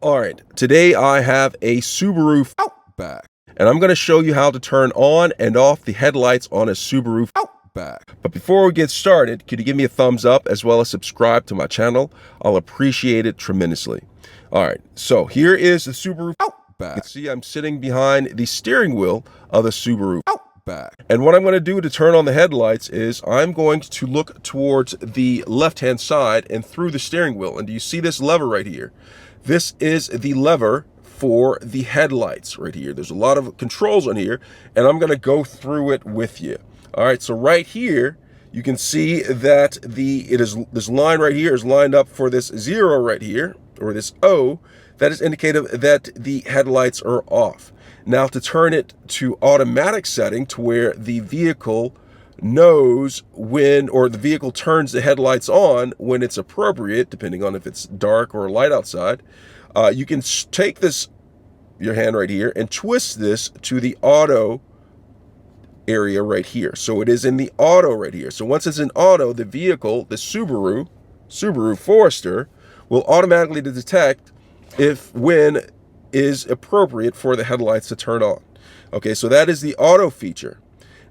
All right, today I have a Subaru Outback, and I'm going to show you how to turn on and off the headlights on a Subaru Outback. But before we get started, could you give me a thumbs up as well as subscribe to my channel? I'll appreciate it tremendously. All right, so here is the Subaru Outback. You can see I'm sitting behind the steering wheel of the Subaru Outback. And what I'm going to do to turn on the headlights is I'm going to look towards the left-hand side and through the steering wheel. And do you see this lever right here? This is the lever for the headlights right here. There's a lot of controls on here, and I'm going to go through it with you. All right, so right here, you can see that this line right here is lined up for this 0 right here, or this O. That is indicative that the headlights are off. Now, to turn it to automatic setting to where the vehicle knows when, or the vehicle turns the headlights on when it's appropriate, depending on if it's dark or light outside, you can take your hand right here and twist this to the auto area right here. So it is in the auto right here. So once it's in auto, the vehicle, the Subaru Forester, will automatically detect when is appropriate for the headlights to turn on. Okay, so that is the auto feature.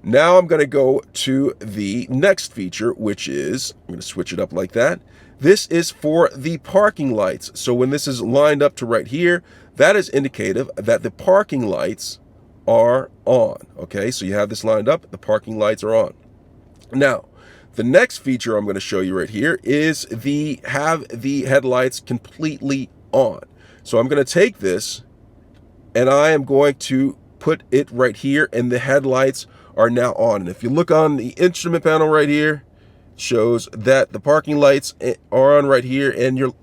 Now I'm going to go to the next feature, which is, I'm going to switch it up like that. This is for the parking lights. So when this is lined up to right here, that is indicative that the parking lights are on. Okay, so you have this lined up, the parking lights are on. Now, the next feature I'm going to show you right here is have the headlights completely on. So I'm going to take this and I am going to put it right here, and the headlights are now on. And if you look on the instrument panel right here, it shows that the parking lights are on right here, and your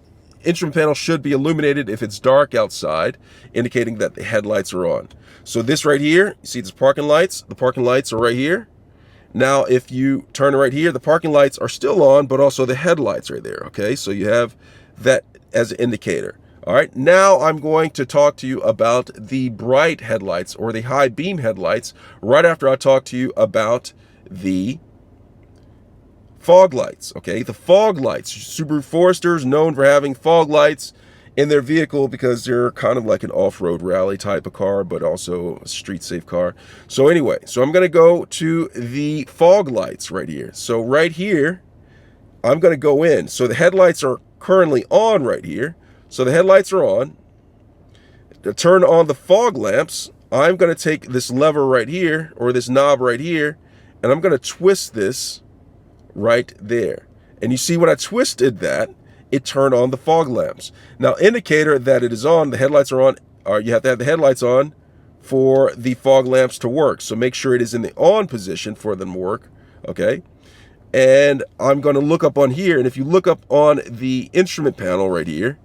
instrument panel should be illuminated if it's dark outside, indicating that the headlights are on. So this right here, you see these parking lights? The parking lights are right here. Now, if you turn it right here, the parking lights are still on, but also the headlights right there, okay? So you have that as an indicator. All right, now I'm going to talk to you about the bright headlights, or the high beam headlights, right after I talk to you about the fog lights. Okay, the fog lights. Subaru Forester is known for having fog lights in their vehicle because they're kind of like an off-road rally type of car, but also a street safe car. So anyway, so I'm going to go to the fog lights right here. So right here, I'm going to go in. So the headlights are currently on right here. So the headlights are on. To turn on the fog lamps, I'm going to take this lever right here, or this knob right here, and I'm going to twist this right there. And you see when I twisted that, it turned on the fog lamps. Now, indicator that it is on, the headlights are on, or you have to have the headlights on for the fog lamps to work. So make sure it is in the on position for them to work, okay? And I'm going to look up on here, and if you look up on the instrument panel right here,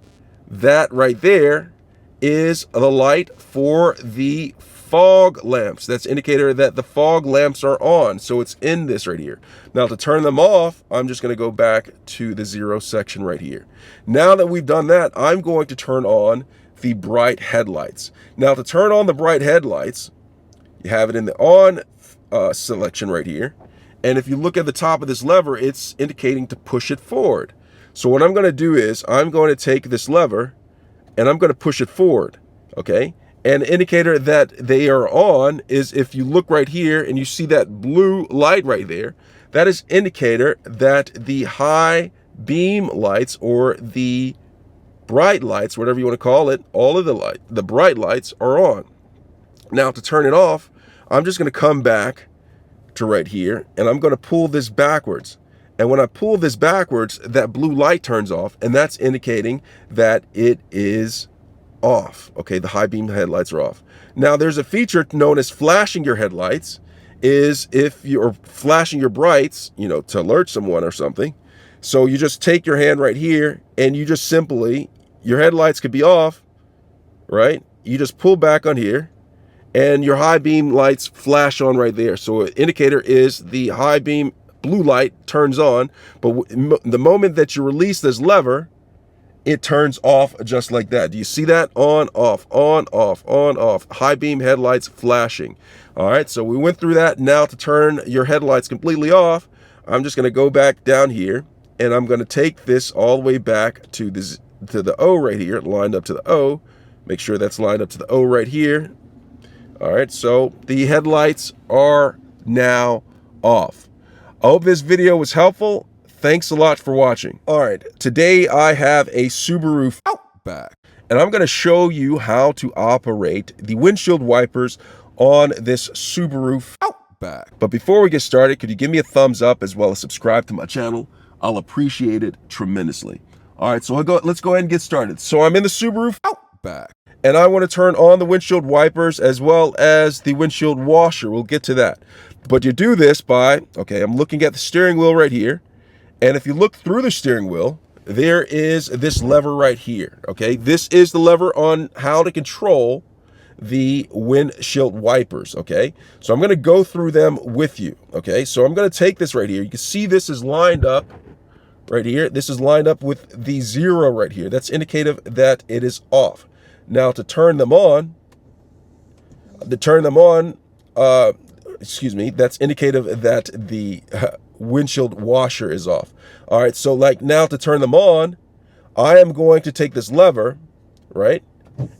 that right there is the light for the fog lamps. That's indicator that the fog lamps are on. So it's in this right here. Now to turn them off, I'm just going to go back to the 0 section right here. Now that we've done that, I'm going to turn on the bright headlights. Now to turn on the bright headlights, you have it in the on selection right here. And if you look at the top of this lever, it's indicating to push it forward. So what I'm going to do is I'm going to take this lever and I'm going to push it forward, okay? And the indicator that they are on is if you look right here and you see that blue light right there, that is indicator that the high beam lights, or the bright lights, whatever you want to call it, all of the bright lights are on. Now to turn it off, I'm just going to come back to right here and I'm going to pull this backwards. And when I pull this backwards, that blue light turns off, and that's indicating that it is off. Okay, the high beam headlights are off. Now, there's a feature known as flashing your headlights, is if you're flashing your brights, to alert someone or something. So you just take your hand right here, and you just simply, your headlights could be off, right? You just pull back on here, and your high beam lights flash on right there. So an indicator is the high beam blue light turns on, but the moment that you release this lever, it turns off just like that. Do you see that? On, off, on, off, on, off. High beam headlights flashing. All right, so we went through that. Now to turn your headlights completely off, I'm just going to go back down here, and I'm going to take this all the way back to the to the O right here, lined up to the O. Make sure that's lined up to the O right here. All right, so the headlights are now off. I hope this video was helpful. Thanks a lot for watching. All right, today I have a Subaru Outback, and I'm going to show you how to operate the windshield wipers on this Subaru Outback. But before we get started, could you give me a thumbs up as well as subscribe to my channel? I'll appreciate it tremendously. All right, so let's go ahead and get started. So I'm in the Subaru Outback, and I want to turn on the windshield wipers as well as the windshield washer. We'll get to that. But you do this by, okay, I'm looking at the steering wheel right here. And if you look through the steering wheel, there is this lever right here, okay? This is the lever on how to control the windshield wipers, okay? So I'm going to go through them with you, okay? So I'm going to take this right here. You can see this is lined up right here. This is lined up with the 0 right here. That's indicative that it is off. Now to turn them on, excuse me, that's indicative that the windshield washer is off. All right, so like now to turn them on, I am going to take this lever, right?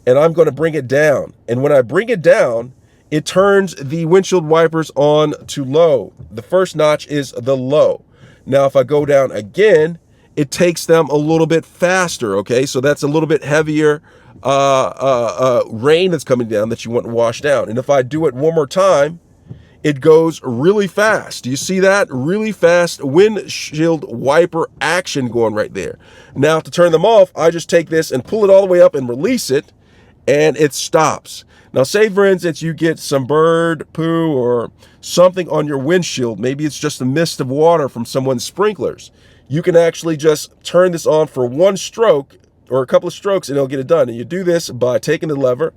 And I'm going to bring it down. And when I bring it down, it turns the windshield wipers on to low. The first notch is the low. Now, if I go down again, it takes them a little bit faster, okay? So that's a little bit heavier rain that's coming down that you want to wash down. And if I do it one more time, it goes really fast. Do you see that? Really fast windshield wiper action going right there. Now to turn them off, I just take this and pull it all the way up and release it, and it stops. Now say for instance you get some bird poo or something on your windshield. Maybe it's just a mist of water from someone's sprinklers. You can actually just turn this on for one stroke or a couple of strokes and it'll get it done. And you do this by taking the lever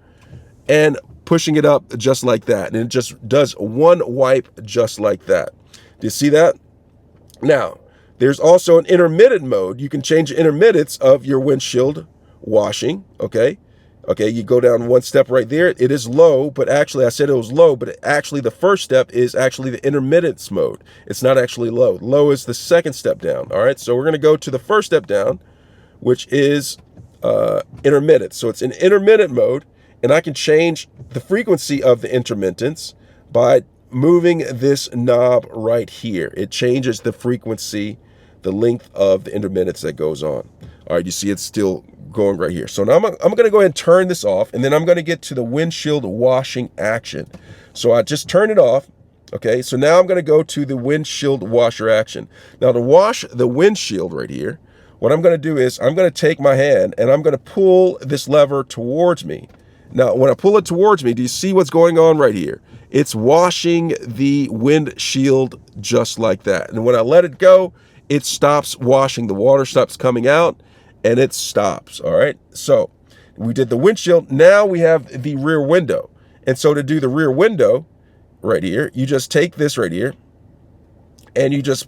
and pushing it up just like that, and it just does one wipe just like that. Do you see that? Now there's also an intermittent mode. You can change the intermittence of your windshield washing. Okay, you go down one step right there. It is low, but actually I said it was low, but actually the first step is actually the intermittence mode. It's not actually low. Low is the second step down. All right, so we're going to go to the first step down, which is intermittent. So it's in intermittent mode. And I can change the frequency of the intermittence by moving this knob right here. It changes the frequency, the length of the intermittence that goes on. All right, you see it's still going right here. So now I'm going to go ahead and turn this off, and then I'm going to get to the windshield washing action. So I just turn it off. Okay, so now I'm going to go to the windshield washer action. Now to wash the windshield right here, what I'm going to do is I'm going to take my hand and I'm going to pull this lever towards me. Now, when I pull it towards me, do you see what's going on right here? It's washing the windshield just like that. And when I let it go, it stops washing. The water stops coming out and it stops. All right. So we did the windshield. Now we have the rear window. And so to do the rear window right here, you just take this right here and you just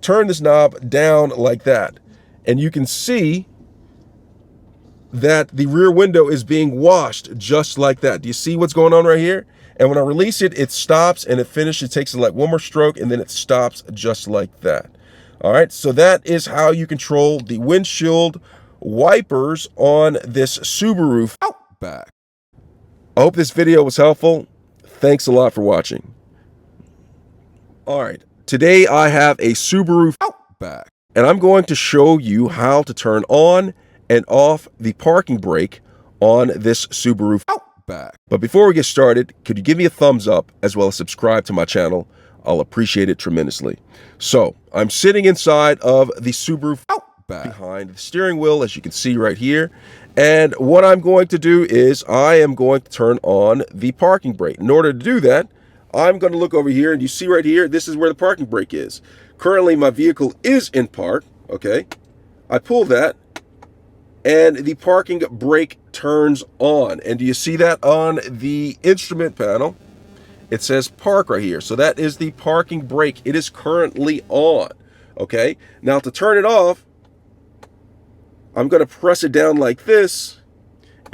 turn this knob down like that. And you can see that the rear window is being washed just like that. Do you see what's going on right here? And when I release it, it stops and it finishes. It takes like one more stroke and then it stops just like that. All right, so that is how you control the windshield wipers on this Subaru Outback. I hope this video was helpful. Thanks a lot for watching. All right, today I have a Subaru Outback, and I'm going to show you how to turn on and off the parking brake on this Subaru Outback. But before we get started, could you give me a thumbs up as well as subscribe to my channel? I'll appreciate it tremendously. So I'm sitting inside of the Subaru Outback behind the steering wheel, as you can see right here. And what I'm going to do is I am going to turn on the parking brake. In order to do that, I'm going to look over here, and you see right here, this is where the parking brake is. Currently, my vehicle is in park, okay? I pull that, and the parking brake turns on. And do you see that on the instrument panel? It says park right here. So that is the parking brake. It is currently on. Okay. Now to turn it off, I'm going to press it down like this.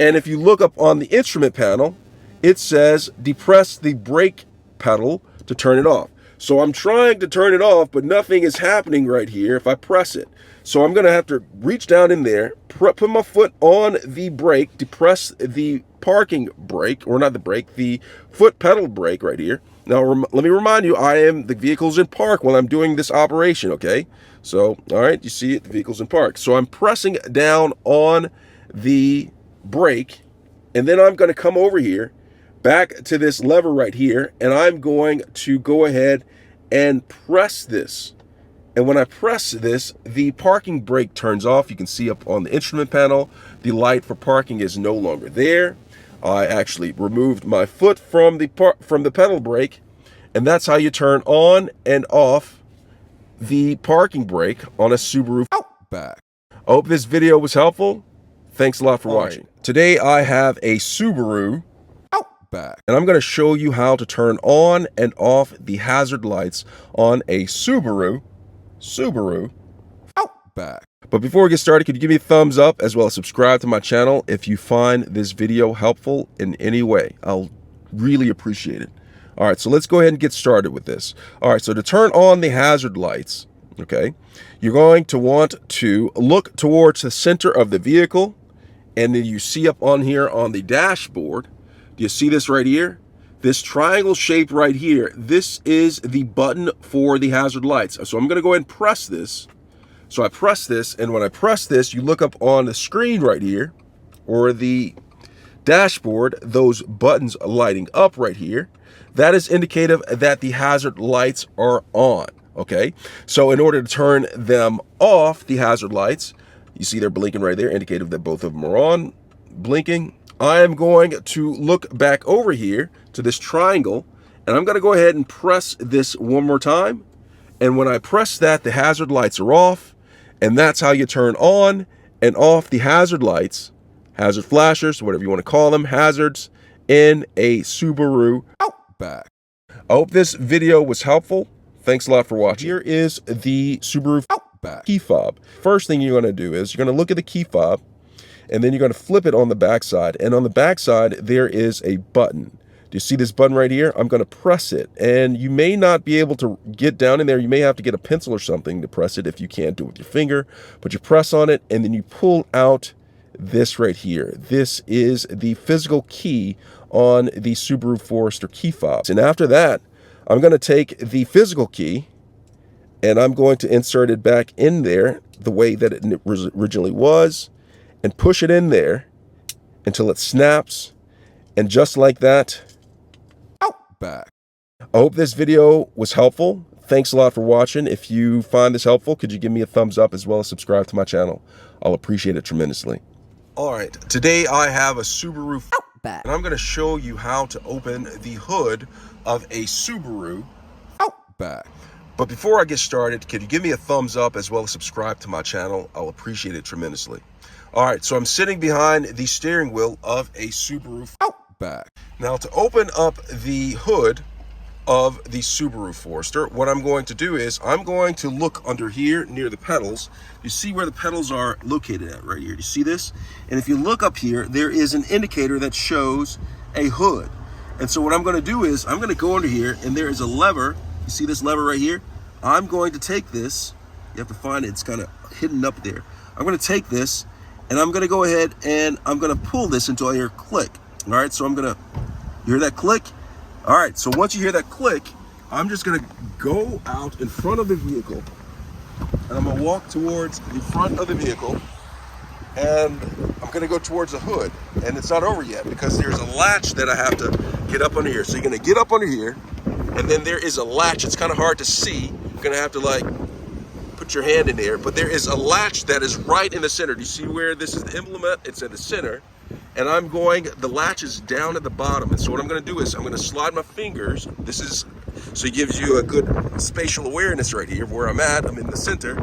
And if you look up on the instrument panel, it says depress the brake pedal to turn it off. So I'm trying to turn it off, but nothing is happening right here if I press it. So I'm going to have to reach down in there, put my foot on the brake, depress the parking brake, or not the brake, the foot pedal brake right here. Now, let me remind you, the vehicle's in park while I'm doing this operation, okay? So, all right, you see it, the vehicle's in park. So I'm pressing down on the brake, and then I'm going to come over here, back to this lever right here, and I'm going to go ahead and press this. And when I press this, the parking brake turns off. You can see up on the instrument panel, the light for parking is no longer there. I actually removed my foot from the pedal brake, and that's how you turn on and off the parking brake on a Subaru Outback. I hope this video was helpful. Thanks a lot for watching. Today I have a Subaru Outback, and I'm going to show you how to turn on and off the hazard lights on a Subaru Outback. But before we get started, could you give me a thumbs up as well as subscribe to my channel if you find this video helpful in any way? I'll really appreciate it. All right, so let's go ahead and get started with this. All right, so to turn on the hazard lights, okay, you're going to want to look towards the center of the vehicle, and then you see up on here on the dashboard, do you see this right here? This triangle shape right here, this is the button for the hazard lights. So I'm going to go ahead and press this. So I press this, and when I press this, you look up on the screen right here, or the dashboard, those buttons lighting up right here. That is indicative that the hazard lights are on, okay? So in order to turn them off, the hazard lights, you see they're blinking right there, indicative that both of them are on, blinking. I am going to look back over here to this triangle, and I'm going to go ahead and press this one more time. And when I press that, the hazard lights are off, and that's how you turn on and off the hazard lights, hazard flashers, whatever you want to call them, hazards, in a Subaru Outback. I hope this video was helpful. Thanks a lot for watching. Here is the Subaru Outback key fob. First thing you're going to do is you're going to look at the key fob, and then you're going to flip it on the back side. And on the back side, there is a button. Do you see this button right here? I'm going to press it. And you may not be able to get down in there. You may have to get a pencil or something to press it if you can't do it with your finger. But you press on it, and then you pull out this right here. This is the physical key on the Subaru Forester key fob. And after that, I'm going to take the physical key, and I'm going to insert it back in there the way that it originally was, and push it in there until it snaps, and just like that, Outback. I hope this video was helpful. Thanks a lot for watching. If you find this helpful, could you give me a thumbs up as well as subscribe to my channel? I'll appreciate it tremendously. All right, today I have a Subaru Outback, and I'm going to show you how to open the hood of a Subaru Outback. But before I get started, could you give me a thumbs up as well as subscribe to my channel? I'll appreciate it tremendously. All right, so I'm sitting behind the steering wheel of a Subaru Outback. Now, to open up the hood of the Subaru Forester, what I'm going to do is I'm going to look under here near the pedals. You see where the pedals are located at right here. Do you see this? And if you look up here, there is an indicator that shows a hood. And so what I'm going to do is I'm going to go under here, and there is a lever. You see this lever right here? I'm going to take this. You have to find it. It's kind of hidden up there. I'm going to take this, and I'm going to go ahead and I'm going to pull this until I hear click. All right, so I'm going to, you hear that click? All right, so once you hear that click, I'm just going to go out in front of the vehicle, and I'm going to walk towards the front of the vehicle, and I'm going to go towards the hood. And it's not over yet because there's a latch that I have to get up under here. So you're going to get up under here, and then there is a latch. It's kind of hard to see. You're going to have to like put your hand in there, but there is a latch that is right in the center. Do you see where this is the implement? It's at the center, and the latch is down at the bottom. And so what I'm going to do is I'm going to slide my fingers. This is, so it gives you a good spatial awareness right here where I'm at. I'm in the center.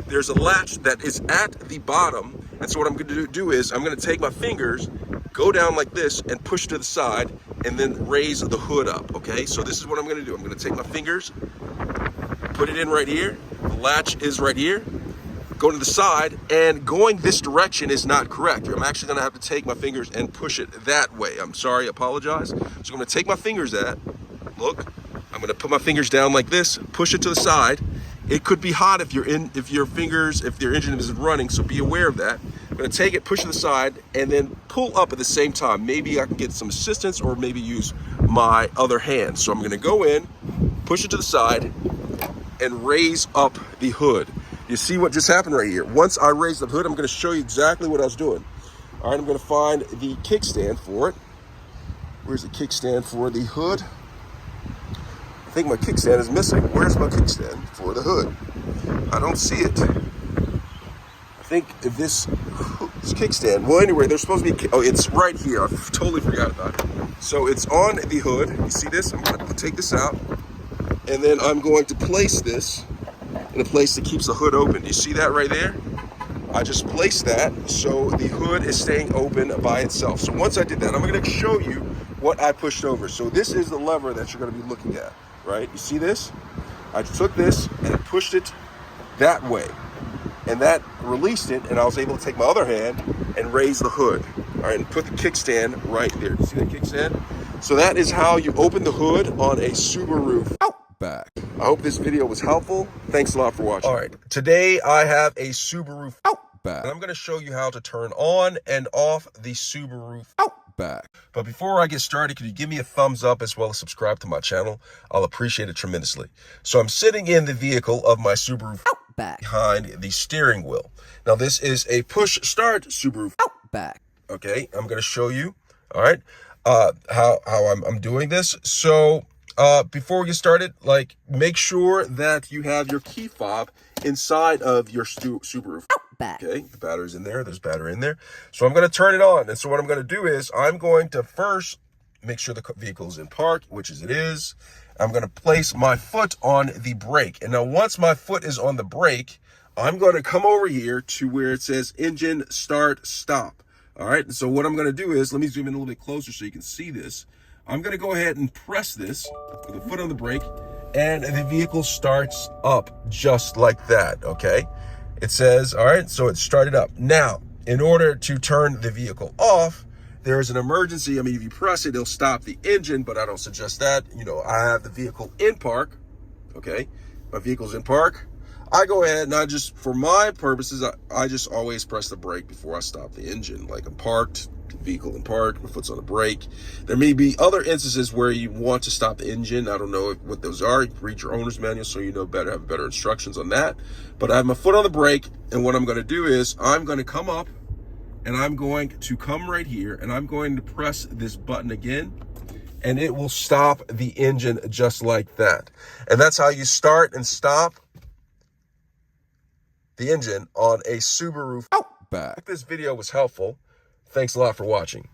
There's a latch that is at the bottom. And so what I'm going to do is I'm going to take my fingers, go down like this, and push to the side, and then raise the hood up, okay? So this is what I'm going to do. I'm going to take my fingers, put it in right here. The latch is right here. Go to the side, and going this direction is not correct. I'm actually going to have to take my fingers and push it that way. I'm sorry, I apologize. So I'm going to take my fingers look, I'm going to put my fingers down like this, push it to the side. It could be hot if your engine isn't running, so be aware of that. I'm going to take it, push it to the side, and then pull up at the same time. Maybe I can get some assistance or maybe use my other hand. So I'm going to go in, push it to the side, and raise up the hood. You see what just happened right here. Once I raise the hood, I'm going to show you exactly what I was doing. All right, I'm going to find the kickstand for it. Where's the kickstand for the hood? I think my kickstand is missing. Where's my kickstand for the hood? I don't see it. I think if this kickstand, well anyway, there's supposed to be, oh, it's right here. I totally forgot about it. So it's on the hood. You see this? I'm going to take this out, and then I'm going to place this in a place that keeps the hood open. Do you see that right there? I just placed that so the hood is staying open by itself. So once I did that, I'm going to show you what I pushed over. So this is the lever that you're going to be looking at, right? You see this? I took this and I pushed it that way, and that released it, and I was able to take my other hand and raise the hood, all right, and put the kickstand right there. You see that kickstand? So that is how you open the hood on a Subaru Outback. I hope this video was helpful. Thanks a lot for watching. All right, today I have a Subaru Outback, and I'm going to show you how to turn on and off the Subaru Outback. But before I get started, could you give me a thumbs up as well as subscribe to my channel? I'll appreciate it tremendously. So I'm sitting in the vehicle of my Subaru Outback behind the steering wheel. Now this is a push start Subaru Outback. Okay, I'm going to show you, all right, how I'm doing this. So before we get started, like, make sure that you have your key fob inside of your Subaru Outback. Okay, the battery's in there. There's battery in there. So I'm going to turn it on. And so what I'm going to do is I'm going to first make sure the vehicle's in park, which is it is. I'm going to place my foot on the brake. And now once my foot is on the brake, I'm going to come over here to where it says engine start stop. All right. And so what I'm going to do is, let me zoom in a little bit closer so you can see this. I'm going to go ahead and press this with the foot on the brake, and the vehicle starts up just like that, okay? It says, all right, so it started up. Now, in order to turn the vehicle off, there is an emergency. I mean, if you press it, it'll stop the engine, but I don't suggest that. You know, I have the vehicle in park, okay? My vehicle's in park. I go ahead and I just, for my purposes, I just always press the brake before I stop the engine. Like, I'm parked, vehicle in park, my foot's on the brake. There may be other instances where you want to stop the engine. I don't know what those are. You can read your owner's manual so you know better, have better instructions on that. But I have my foot on the brake, and what I'm going to do is I'm going to come up, and I'm going to come right here, and I'm going to press this button again, and it will stop the engine just like that. And that's how you start and stop the engine on a Subaru Outback. If this video was helpful, thanks a lot for watching.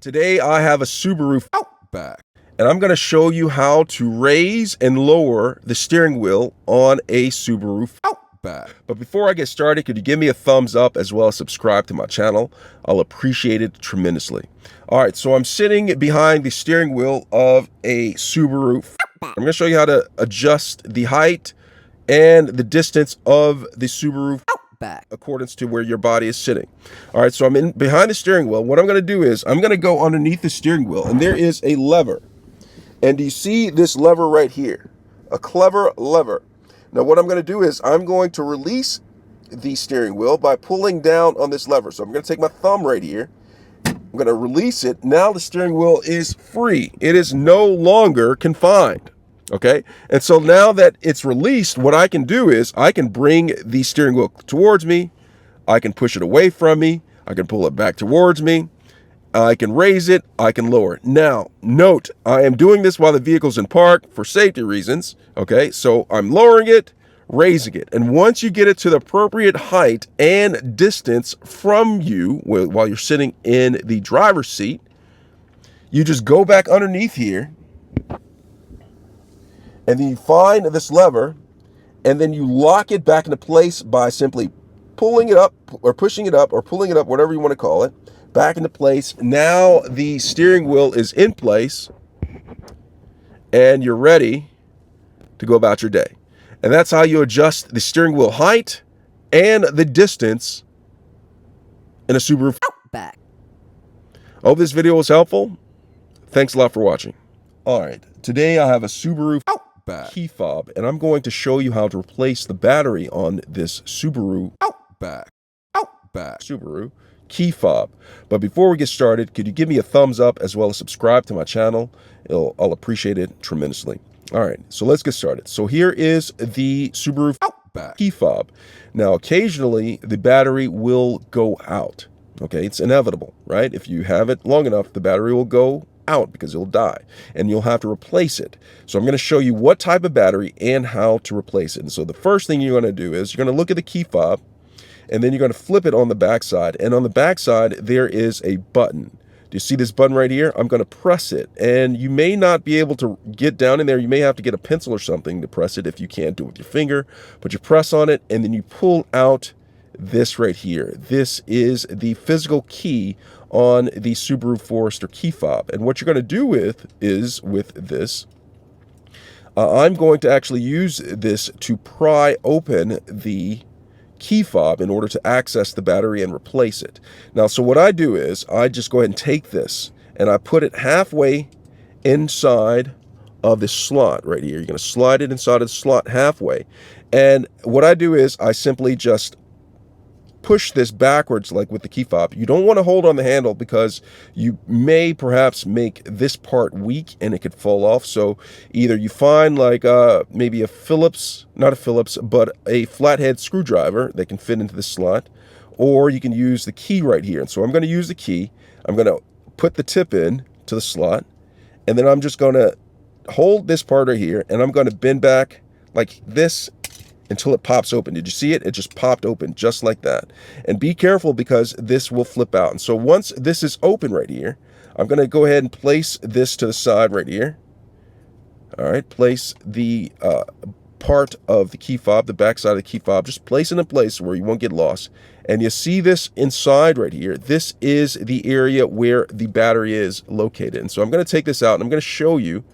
Today I have a Subaru Outback, and I'm going to show you how to raise and lower the steering wheel on a Subaru Outback. But before I get started, could you give me a thumbs up as well as subscribe to my channel? I'll appreciate it tremendously. All right, so I'm sitting behind the steering wheel of a Subaru Outback. I'm going to show you how to adjust the height and the distance of the Subaru Outback accordance to where your body is sitting. All right, so I'm in behind the steering wheel. What I'm going to do is I'm going to go underneath the steering wheel, and there is a lever. And do you see this lever right here? A clever lever. Now what I'm going to do is I'm going to release the steering wheel by pulling down on this lever. So I'm going to take my thumb right here. I'm going to release it. Now the steering wheel is free. It is no longer confined. Okay, and so now that it's released, what I can do is I can bring the steering wheel towards me. I can push it away from me. I can pull it back towards me. I can raise it. I can lower it. Now, note, I am doing this while the vehicle's in park for safety reasons. Okay, so I'm lowering it, raising it. And once you get it to the appropriate height and distance from you while you're sitting in the driver's seat, you just go back underneath here, and then you find this lever, and then you lock it back into place by simply pulling it up or pushing it up or pulling it up, whatever you want to call it, back into place. Now the steering wheel is in place, and you're ready to go about your day. And that's how you adjust the steering wheel height and the distance in a Subaru Outback. I hope this video was helpful. Thanks a lot for watching. All right, today I have a Subaru Outback key fob, and I'm going to show you how to replace the battery on this Subaru Outback Subaru. key fob. But before we get started, could you give me a thumbs up as well as subscribe to my channel? I'll appreciate it tremendously. All right, so let's get started. So here is the Subaru Outback key fob. Now, occasionally the battery will go out. Okay, it's inevitable, right? If you have it long enough, the battery will go out because it'll die and you'll have to replace it. So I'm going to show you what type of battery and how to replace it. And so the first thing you're going to do is you're going to look at the key fob, and then you're going to flip it on the back side. And on the back side, there is a button. Do you see this button right here? I'm going to press it, and you may not be able to get down in there. You may have to get a pencil or something to press it if you can't do it with your finger. But you press on it, and then you pull out this right here. This is the physical key on the Subaru Forester key fob. And what you're going to do with this, I'm going to actually use this to pry open the key fob in order to access the battery and replace it. Now, so what I do is I just go ahead and take this and I put it halfway inside of this slot right here. You're going to slide it inside of the slot halfway. And what I do is I simply just push this backwards like with the key fob. You don't want to hold on the handle because you may perhaps make this part weak and it could fall off. So either you find like maybe a Phillips, not a Phillips, but a flathead screwdriver that can fit into the slot, or you can use the key right here. And so I'm going to use the key. I'm going to put the tip in to the slot, and then I'm just going to hold this part right here, and I'm going to bend back like this until it pops open. Did you see it? It just popped open just like that. And be careful because this will flip out. And so once this is open right here, I'm going to go ahead and place this to the side right here. All right, place the part of the key fob, the back side of the key fob, just place it in place where you won't get lost. And you see this inside right here. This is the area where the battery is located. And so I'm going to take this out and I'm going to show you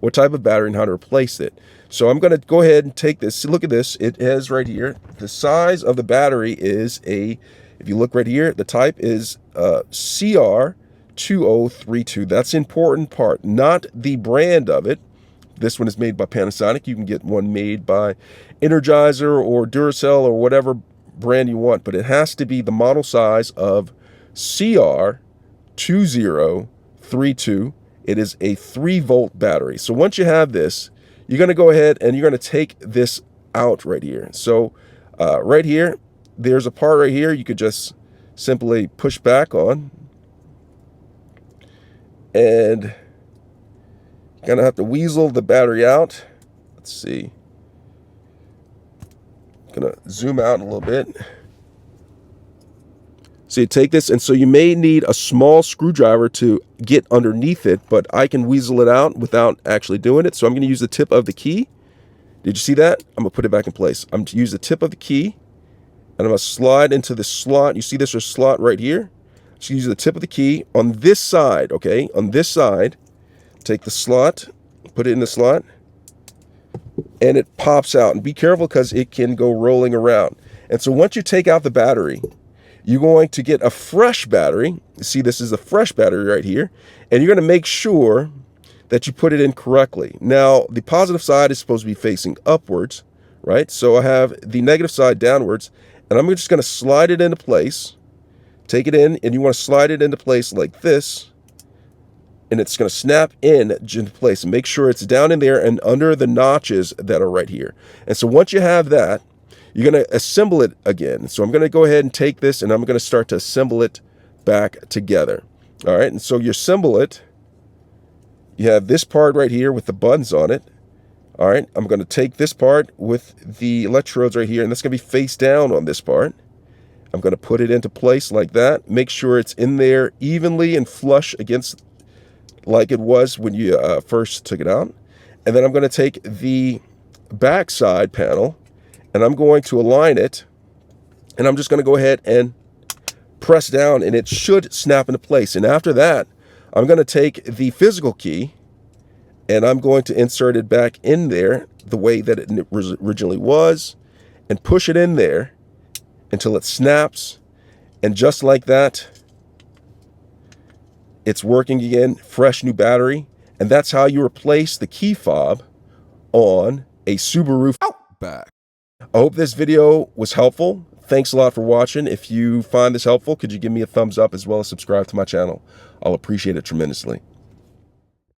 what type of battery and how to replace it. So I'm going to go ahead and take this. Look at this. It has right here. The size of the battery is if you look right here, the type is CR2032. That's the important part, not the brand of it. This one is made by Panasonic. You can get one made by Energizer or Duracell or whatever brand you want, but it has to be the model size of CR2032. It is a 3-volt battery. So once you have this, you're going to go ahead and you're going to take this out right here. So right here, there's a part right here you could just simply push back on. And you're going to have to weasel the battery out. Let's see. I'm going to zoom out a little bit. So you take this, and so you may need a small screwdriver to get underneath it, but I can weasel it out without actually doing it. So I'm going to use the tip of the key. Did you see that? I'm going to put it back in place. I'm going to use the tip of the key, and I'm going to slide into the slot. You see this slot right here? So use the tip of the key on this side, okay? On this side, take the slot, put it in the slot, and it pops out. And be careful because it can go rolling around. And so once you take out the battery, you're going to get a fresh battery. You see, this is a fresh battery right here. And you're going to make sure that you put it in correctly. Now, the positive side is supposed to be facing upwards, right? So I have the negative side downwards, and I'm just going to slide it into place. Take it in, and you want to slide it into place like this. And it's going to snap into place. And make sure it's down in there and under the notches that are right here. And so once you have that, you're going to assemble it again. So I'm going to go ahead and take this and I'm going to start to assemble it back together. All right, and so you assemble it. You have this part right here with the buttons on it. All right, I'm going to take this part with the electrodes right here, and that's going to be face down on this part. I'm going to put it into place like that. Make sure it's in there evenly and flush against like it was when you first took it out. And then I'm going to take the back side panel, and I'm going to align it, and I'm just going to go ahead and press down, and it should snap into place. And after that, I'm going to take the physical key, and I'm going to insert it back in there the way that it originally was, and push it in there until it snaps. And just like that, it's working again, fresh new battery. And that's how you replace the key fob on a Subaru Outback. I hope this video was helpful. thanks a lot for watching. If you find this helpful, could you give me a thumbs up as well as subscribe to my channel? I'll appreciate it tremendously.